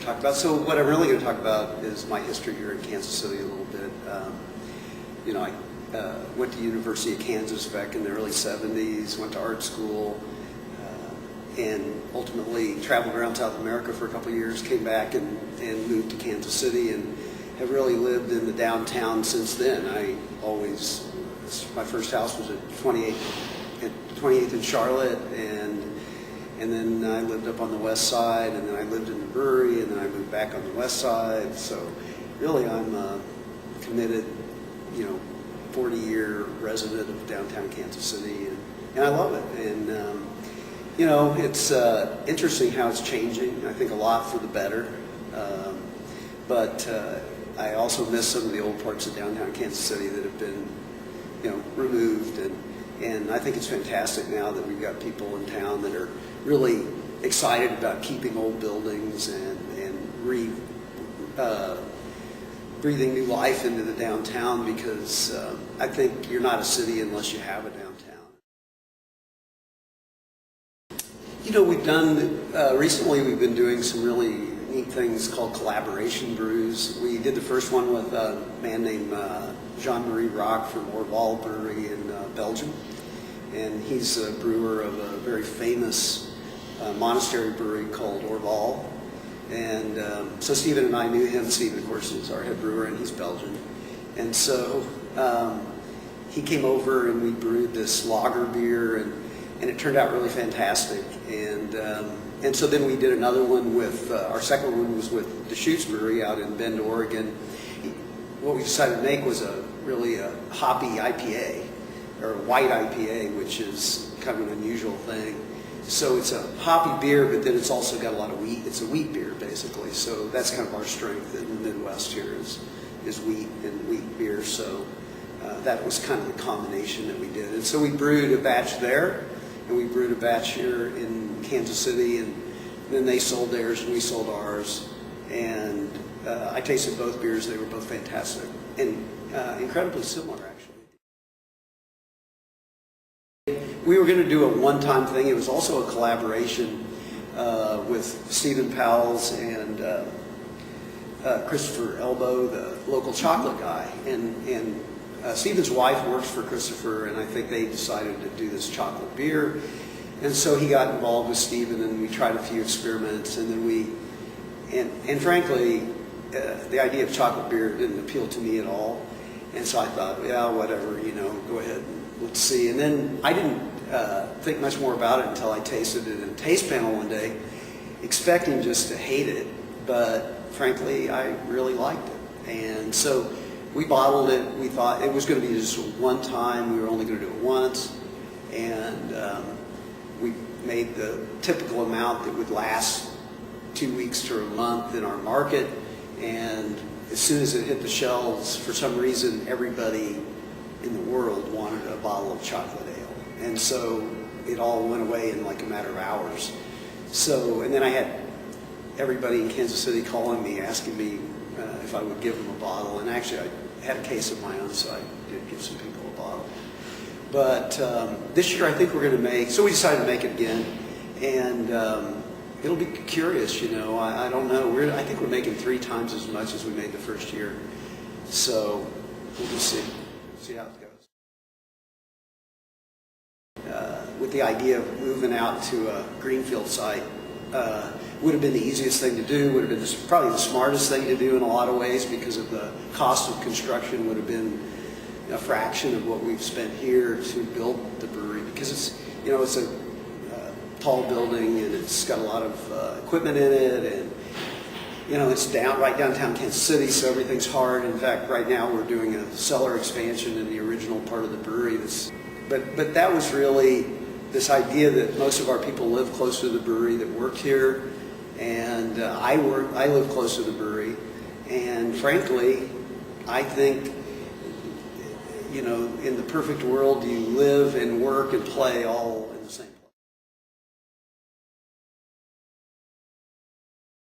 talk about. So what I'm really going to talk about is my history here in Kansas City a little bit. I went to University of Kansas back in the early 70s, went to art school, and ultimately traveled around South America for a couple of years, came back and moved to Kansas City, and have really lived in the downtown since then. My first house was at 28th in Charlotte, and then I lived up on the west side, and then I lived in the brewery, and then I moved back on the west side. So really I'm a committed, 40-year resident of downtown Kansas City, and I love it. And it's interesting how it's changing. I think a lot for the better, but I also miss some of the old parts of downtown Kansas City that have been, removed. And I think it's fantastic now that we've got people in town that are really excited about keeping old buildings and breathing new life into the downtown, because I think you're not a city unless you have a downtown. Recently we've been doing some really neat things called collaboration brews. We did the first one with a man named Jean-Marie Rock from Boulevard Brewery in Belgium. And he's a brewer of a very famous monastery brewery called Orval. And so Stephen and I knew him. Stephen, of course, is our head brewer, and he's Belgian. And so he came over and we brewed this lager beer, and it turned out really fantastic. And so then we did another one with, our second one was with Deschutes Brewery out in Bend, Oregon. What we decided to make was really a hoppy IPA, or a white IPA, which is kind of an unusual thing. So it's a hoppy beer, but then it's also got a lot of wheat. It's a wheat beer, basically. So that's kind of our strength in the Midwest here is wheat and wheat beer. So that was kind of the combination that we did. And so we brewed a batch there, and we brewed a batch here in Kansas City, and then they sold theirs and we sold ours. And I tasted both beers. They were both fantastic and incredibly similar, actually. We were going to do a one-time thing. It was also a collaboration with Stephen Powell's and Christopher Elbow, the local chocolate guy. And Stephen's wife works for Christopher, and I think they decided to do this chocolate beer. And so he got involved with Stephen, and we tried a few experiments, and then and frankly, the idea of chocolate beer didn't appeal to me at all. And so I thought, yeah, whatever, go ahead and let's see. And then I didn't think much more about it until I tasted it in a taste panel one day, expecting just to hate it. But frankly, I really liked it. And so we bottled it. We thought it was going to be just one time. We were only going to do it once. And we made the typical amount that would last 2 weeks to a month in our market. And as soon as it hit the shelves, for some reason, everybody in the world wanted a bottle of chocolate ale. And so it all went away in like a matter of hours. So, and then I had everybody in Kansas City calling me, asking me if I would give them a bottle. And actually, I had a case of my own, so I did give some people a bottle. But this year, I think we're going to so we decided to make it again. And it'll be curious, I don't know. I think we're making 3 times as much as we made the first year. So we'll just see how it goes. With the idea of moving out to a greenfield site, would have been the easiest thing to do, would have been probably the smartest thing to do in a lot of ways, because of the cost of construction would have been a fraction of what we've spent here to build the brewery, because it's a tall building, and it's got a lot of equipment in it, and it's right downtown Kansas City, so everything's hard. In fact, right now we're doing a cellar expansion in the original part of the brewery. But that was really this idea that most of our people live close to the brewery, that worked here, and I live close to the brewery, and frankly, I think in the perfect world, you live and work and play all